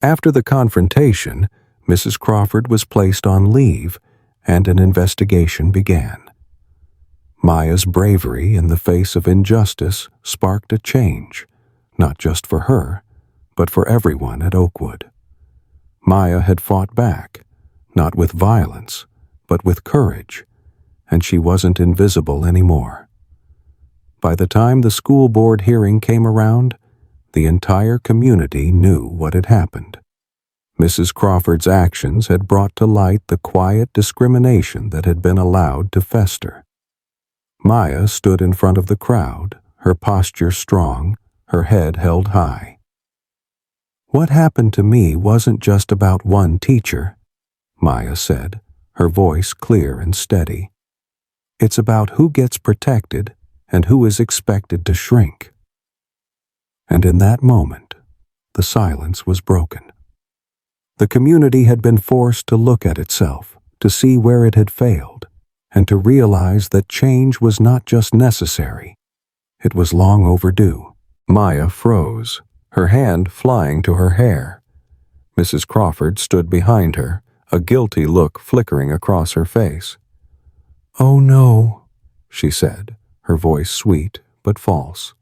After the confrontation, Mrs. Crawford was placed on leave, and an investigation began. Maya's bravery in the face of injustice sparked a change, not just for her, but for everyone at Oakwood. Maya had fought back, not with violence, but with courage, and she wasn't invisible anymore. By the time the school board hearing came around, the entire community knew what had happened. Mrs. Crawford's actions had brought to light the quiet discrimination that had been allowed to fester. Maya stood in front of the crowd, her posture strong, her head held high. "What happened to me wasn't just about one teacher," Maya said, her voice clear and steady. "It's about who gets protected and who is expected to shrink." And in that moment, the silence was broken. The community had been forced to look at itself, to see where it had failed, and to realize that change was not just necessary, it was long overdue. Maya froze, her hand flying to her hair. Mrs. Crawford stood behind her, a guilty look flickering across her face. "Oh no," she said, her voice sweet but false.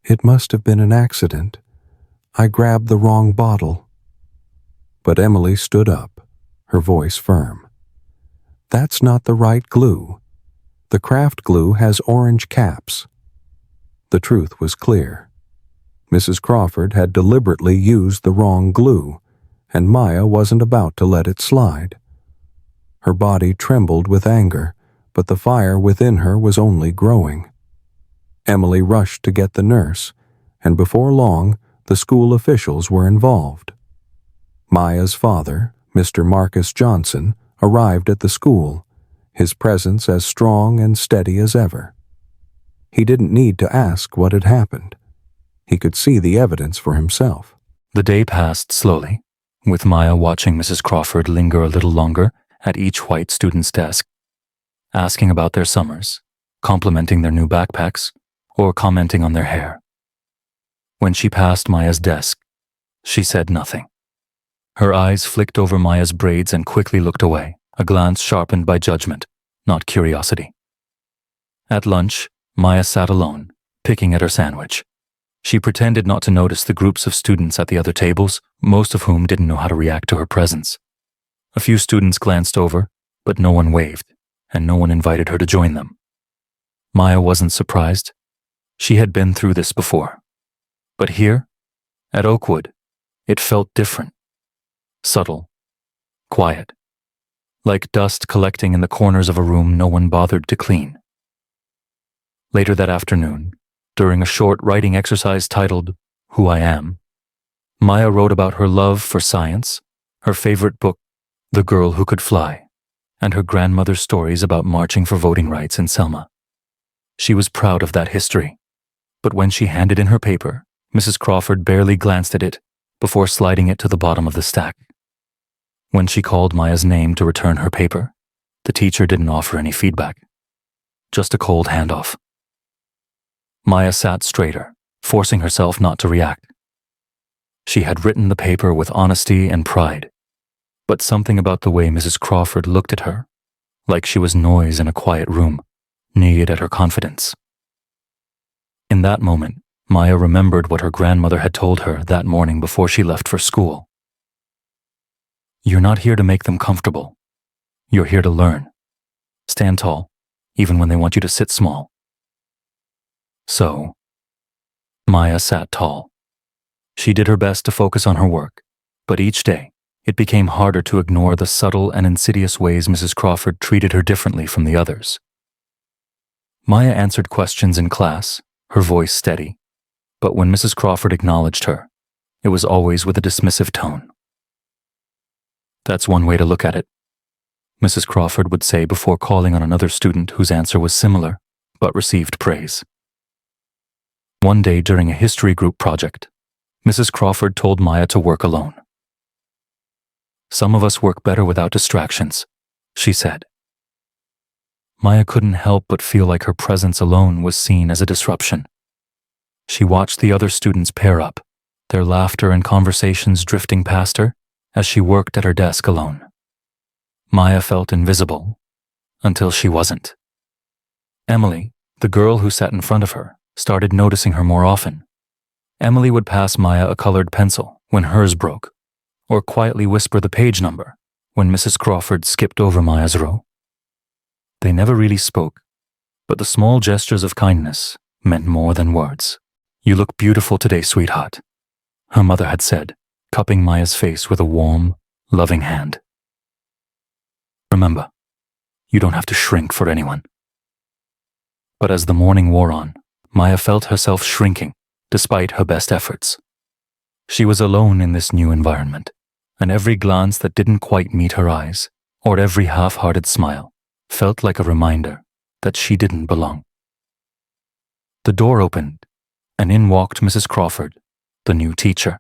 "It must have been an accident. I grabbed the wrong bottle." But Emily stood up, her voice firm. "That's not the right glue. The craft glue has orange caps." The truth was clear. Mrs. Crawford had deliberately used the wrong glue, and Maya wasn't about to let it slide. Her body trembled with anger, but the fire within her was only growing. Emily rushed to get the nurse, and before long, the school officials were involved. Maya's father, Mr. Marcus Johnson, arrived at the school, his presence as strong and steady as ever. He didn't need to ask what had happened. He could see the evidence for himself. The day passed slowly, with Maya watching Mrs. Crawford linger a little longer at each white student's desk, asking about their summers, complimenting their new backpacks, or commenting on their hair. When she passed Maya's desk, she said nothing. Her eyes flicked over Maya's braids and quickly looked away, a glance sharpened by judgment, not curiosity. At lunch, Maya sat alone, picking at her sandwich. She pretended not to notice the groups of students at the other tables, most of whom didn't know how to react to her presence. A few students glanced over, but no one waved, and no one invited her to join them. Maya wasn't surprised. She had been through this before. But here, at Oakwood, it felt different. Subtle. Quiet. Like dust collecting in the corners of a room no one bothered to clean. Later that afternoon, during a short writing exercise titled Who I Am, Maya wrote about her love for science, her favorite book, The Girl Who Could Fly, and her grandmother's stories about marching for voting rights in Selma. She was proud of that history, but when she handed in her paper, Mrs. Crawford barely glanced at it before sliding it to the bottom of the stack. When she called Maya's name to return her paper, the teacher didn't offer any feedback, just a cold handoff. Maya sat straighter, forcing herself not to react. She had written the paper with honesty and pride, but something about the way Mrs. Crawford looked at her, like she was noise in a quiet room, gnawed at her confidence. In that moment, Maya remembered what her grandmother had told her that morning before she left for school. "You're not here to make them comfortable. You're here to learn. Stand tall, even when they want you to sit small." So, Maya sat tall. She did her best to focus on her work, but each day, it became harder to ignore the subtle and insidious ways Mrs. Crawford treated her differently from the others. Maya answered questions in class, her voice steady, but when Mrs. Crawford acknowledged her, it was always with a dismissive tone. "That's one way to look at it," Mrs. Crawford would say before calling on another student whose answer was similar, but received praise. One day during a history group project, Mrs. Crawford told Maya to work alone. "Some of us work better without distractions," she said. Maya couldn't help but feel like her presence alone was seen as a disruption. She watched the other students pair up, their laughter and conversations drifting past her as she worked at her desk alone. Maya felt invisible until she wasn't. Emily, the girl who sat in front of her, started noticing her more often. Emily would pass Maya a colored pencil when hers broke, or quietly whisper the page number when Mrs. Crawford skipped over Maya's row. They never really spoke, but the small gestures of kindness meant more than words. "You look beautiful today, sweetheart," her mother had said, cupping Maya's face with a warm, loving hand. "Remember, you don't have to shrink for anyone." But as the morning wore on, Maya felt herself shrinking despite her best efforts. She was alone in this new environment, and every glance that didn't quite meet her eyes, or every half-hearted smile, felt like a reminder that she didn't belong. The door opened, and in walked Mrs. Crawford, the new teacher.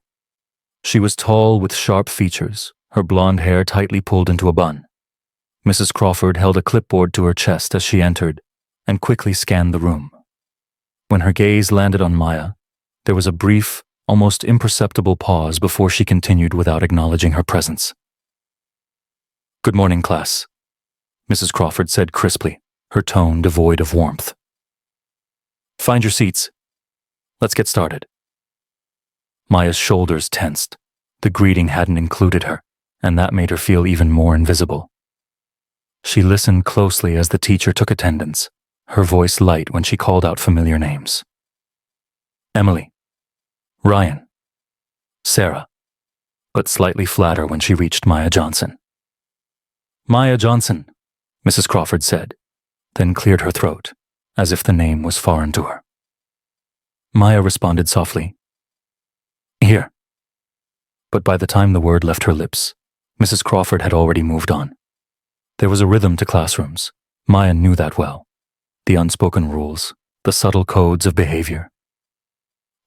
She was tall with sharp features, her blonde hair tightly pulled into a bun. Mrs. Crawford held a clipboard to her chest as she entered and quickly scanned the room. When her gaze landed on Maya, there was a brief, almost imperceptible pause before she continued without acknowledging her presence. "Good morning, class," Mrs. Crawford said crisply, her tone devoid of warmth. "Find your seats. Let's get started." Maya's shoulders tensed. The greeting hadn't included her, and that made her feel even more invisible. She listened closely as the teacher took attendance, her voice light when she called out familiar names. Emily, Ryan, Sarah, but slightly flatter when she reached Maya Johnson. "Maya Johnson," Mrs. Crawford said, then cleared her throat, as if the name was foreign to her. Maya responded softly, "Here." But by the time the word left her lips, Mrs. Crawford had already moved on. There was a rhythm to classrooms. Maya knew that well. The unspoken rules, the subtle codes of behavior.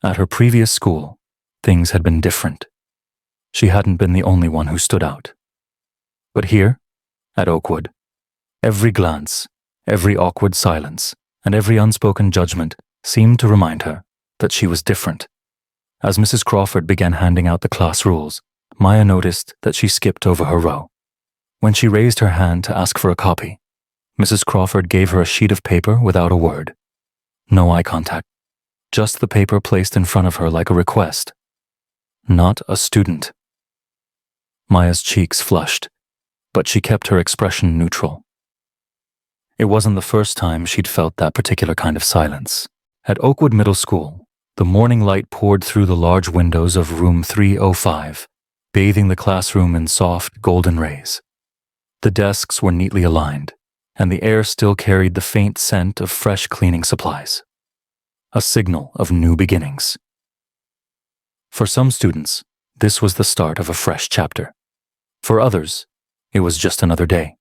At her previous school, things had been different. She hadn't been the only one who stood out. But here, at Oakwood, every glance, every awkward silence, and every unspoken judgment seemed to remind her that she was different. As Mrs. Crawford began handing out the class rules, Maya noticed that she skipped over her row. When she raised her hand to ask for a copy, Mrs. Crawford gave her a sheet of paper without a word. No eye contact, just the paper placed in front of her like a request. Not a student. Maya's cheeks flushed, but she kept her expression neutral. It wasn't the first time she'd felt that particular kind of silence. At Oakwood Middle School, the morning light poured through the large windows of room 305, bathing the classroom in soft, golden rays. The desks were neatly aligned, and the air still carried the faint scent of fresh cleaning supplies. A signal of new beginnings. For some students, this was the start of a fresh chapter. For others, it was just another day.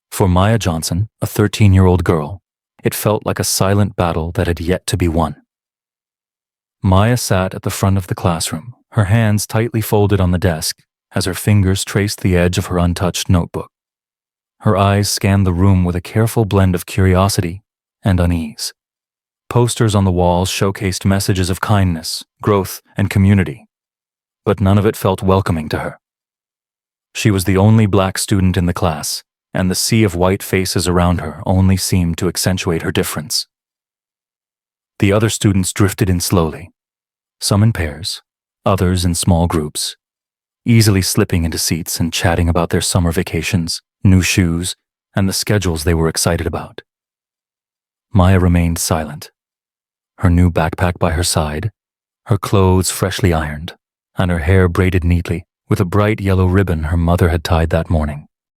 For Maya Johnson, a 13-year-old girl, it felt like a silent battle that had yet to be won. Maya sat at the front of the classroom, her hands tightly folded on the desk as her fingers traced the edge of her untouched notebook. Her eyes scanned the room with a careful blend of curiosity and unease. Posters on the walls showcased messages of kindness, growth, and community, but none of it felt welcoming to her. She was the only black student in the class, and the sea of white faces around her only seemed to accentuate her difference. The other students drifted in slowly, some in pairs, others in small groups, easily slipping into seats and chatting about their summer vacations, new shoes, and the schedules they were excited about. Maya remained silent, her new backpack by her side, her clothes freshly ironed, and her hair braided neatly with a bright yellow ribbon her mother had tied that morning.